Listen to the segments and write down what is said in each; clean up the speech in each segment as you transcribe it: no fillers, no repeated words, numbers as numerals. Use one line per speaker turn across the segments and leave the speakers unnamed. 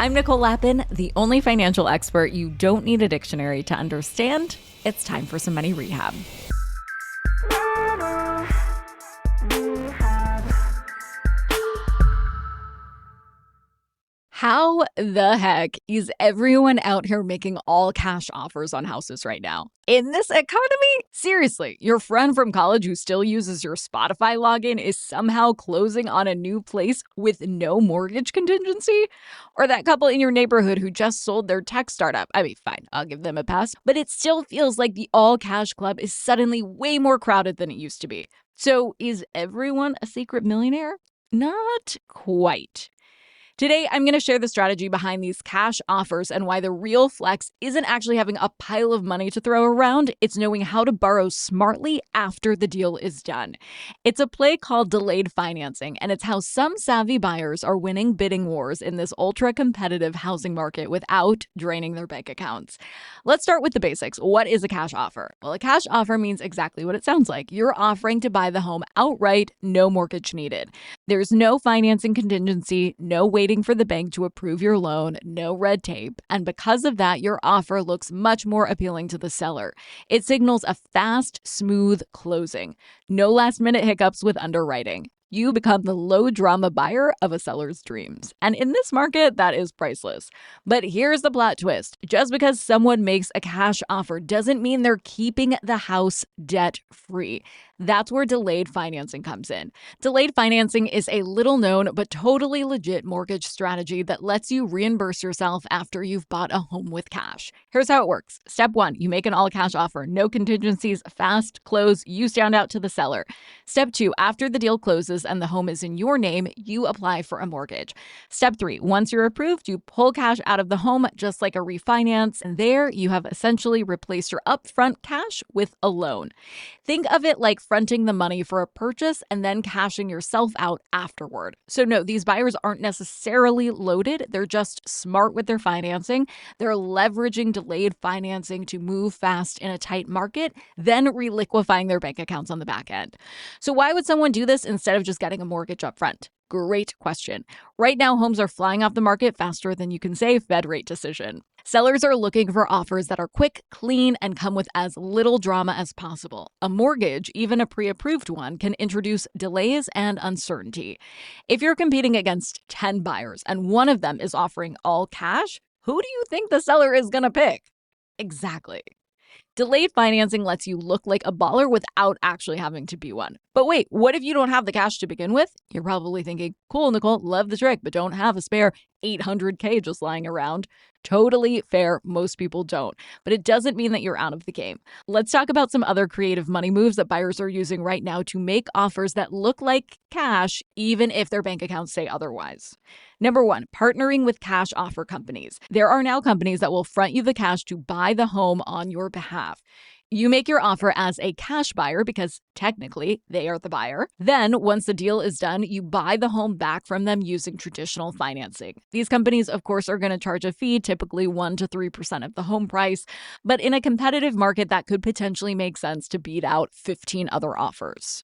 I'm Nicole Lappin, the only financial expert you don't need a dictionary to understand. It's time for some money rehab. How the heck is everyone out here making all cash offers on houses right now? In this economy? Seriously, your friend from college who still uses your Spotify login is somehow closing on a new place with no mortgage contingency? Or that couple in your neighborhood who just sold their tech startup? I mean, fine, I'll give them a pass. But it still feels like the all cash club is suddenly way more crowded than it used to be. So is everyone a secret millionaire? Not quite. Today, I'm going to share the strategy behind these cash offers and why the real flex isn't actually having a pile of money to throw around. It's knowing how to borrow smartly after the deal is done. It's a play called delayed financing, and it's how some savvy buyers are winning bidding wars in this ultra-competitive housing market without draining their bank accounts. Let's start with the basics. What is a cash offer? Well, a cash offer means exactly what it sounds like. You're offering to buy the home outright, no mortgage needed. There's no financing contingency, no waiting for the bank to approve your loan, no red tape. And because of that, your offer looks much more appealing to the seller. It signals a fast, smooth closing. No last-minute hiccups with underwriting. You become the low-drama buyer of a seller's dreams. And in this market, that is priceless. But here's the plot twist. Just because someone makes a cash offer doesn't mean they're keeping the house debt-free. That's where delayed financing comes in. Delayed financing is a little-known but totally legit mortgage strategy that lets you reimburse yourself after you've bought a home with cash. Here's how it works. Step 1, you make an all-cash offer. No contingencies, fast close, you stand out to the seller. Step 2, after the deal closes and the home is in your name, you apply for a mortgage. Step 3, once you're approved, you pull cash out of the home just like a refinance, and there you have essentially replaced your upfront cash with a loan. Think of it like fronting the money for a purchase and then cashing yourself out afterward. So no, these buyers aren't necessarily loaded. They're just smart with their financing. They're leveraging delayed financing to move fast in a tight market, then reliquifying their bank accounts on the back end. So why would someone do this instead of just getting a mortgage up front? Great question. Right now, homes are flying off the market faster than you can say Fed rate decision. Sellers are looking for offers that are quick, clean, and come with as little drama as possible. A mortgage, even a pre-approved one, can introduce delays and uncertainty. If you're competing against 10 buyers and one of them is offering all cash, who do you think the seller is going to pick? Exactly. Delayed financing lets you look like a baller without actually having to be one. But wait, what if you don't have the cash to begin with? You're probably thinking, cool, Nicole, love the trick, but don't have a spare $800K just lying around. Totally fair. Most people don't. But it doesn't mean that you're out of the game. Let's talk about some other creative money moves that buyers are using right now to make offers that look like cash, even if their bank accounts say otherwise. Number 1, partnering with cash offer companies. There are now companies that will front you the cash to buy the home on your behalf. You make your offer as a cash buyer because technically they are the buyer. Then, once the deal is done, you buy the home back from them using traditional financing. These companies, of course, are going to charge a fee, typically 1 to 3% of the home price. But in a competitive market, that could potentially make sense to beat out 15 other offers.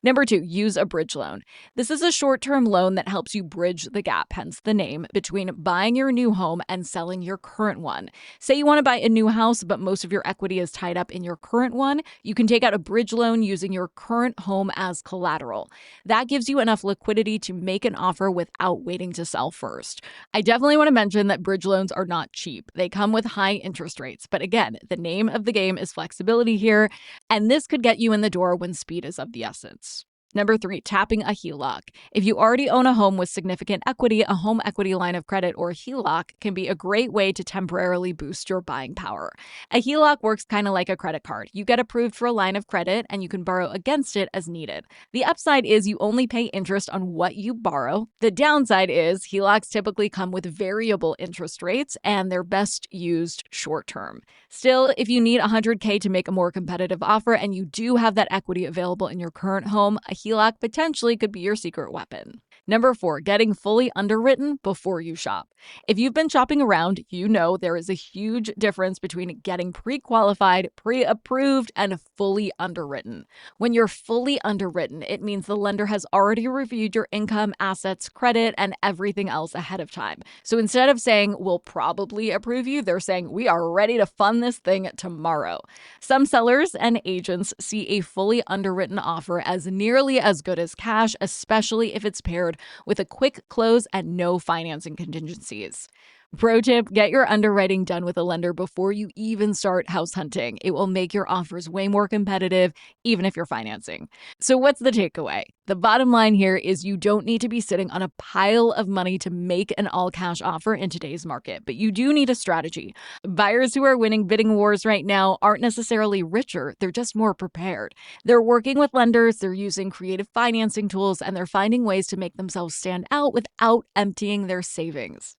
Number 2, use a bridge loan. This is a short-term loan that helps you bridge the gap, hence the name, between buying your new home and selling your current one. Say you want to buy a new house, but most of your equity is tied up in your current one. You can take out a bridge loan using your current home as collateral. That gives you enough liquidity to make an offer without waiting to sell first. I definitely want to mention that bridge loans are not cheap. They come with high interest rates. But again, the name of the game is flexibility here, and this could get you in the door when speed is of the essence. Number 3, tapping a HELOC. If you already own a home with significant equity, a home equity line of credit or HELOC can be a great way to temporarily boost your buying power. A HELOC works kind of like a credit card. You get approved for a line of credit and you can borrow against it as needed. The upside is you only pay interest on what you borrow. The downside is HELOCs typically come with variable interest rates and they're best used short term. Still, if you need $100K to make a more competitive offer and you do have that equity available in your current home, a HELOC potentially could be your secret weapon. Number 4, getting fully underwritten before you shop. If you've been shopping around, you know there is a huge difference between getting pre-qualified, pre-approved, and fully underwritten. When you're fully underwritten, it means the lender has already reviewed your income, assets, credit, and everything else ahead of time. So instead of saying, we'll probably approve you, they're saying, we are ready to fund this thing tomorrow. Some sellers and agents see a fully underwritten offer as nearly as good as cash, especially if it's paired with a quick close and no financing contingencies. Pro tip, get your underwriting done with a lender before you even start house hunting. It will make your offers way more competitive, even if you're financing. So what's the takeaway? The bottom line here is you don't need to be sitting on a pile of money to make an all-cash offer in today's market, but you do need a strategy. Buyers who are winning bidding wars right now aren't necessarily richer, they're just more prepared. They're working with lenders, they're using creative financing tools, and they're finding ways to make themselves stand out without emptying their savings.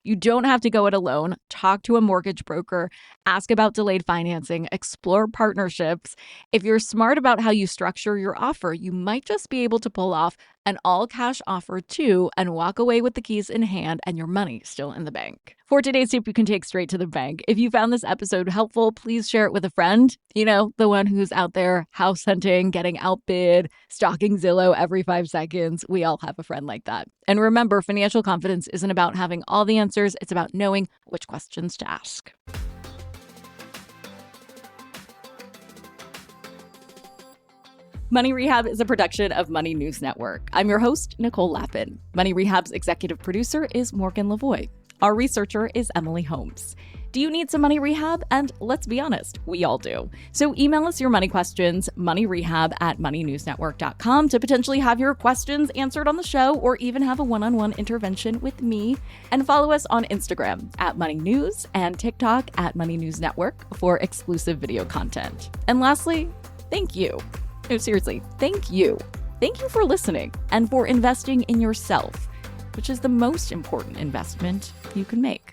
You don't have to go it alone. Talk to a mortgage broker, ask about delayed financing, explore partnerships. If you're smart about how you structure your offer, you might just be able to pull off an all-cash offer too and walk away with the keys in hand and your money still in the bank. For today's tip you can take straight to the bank. If you found this episode helpful, please share it with a friend. You know, the one who's out there house hunting, getting outbid, stalking Zillow every 5 seconds. We all have a friend like that. And remember, financial confidence isn't about having all the answers. It's about knowing which questions to ask. Money Rehab is a production of Money News Network. I'm your host, Nicole Lappin. Money Rehab's executive producer is Morgan Lavoie. Our researcher is Emily Holmes. Do you need some money rehab? And let's be honest, we all do. So email us your money questions, moneyrehab@moneynewsnetwork.com, to potentially have your questions answered on the show or even have a one-on-one intervention with me. And follow us on Instagram @moneynews and TikTok @moneynewsnetwork for exclusive video content. And lastly, thank you. No, seriously, thank you. Thank you for listening and for investing in yourself, which is the most important investment you can make.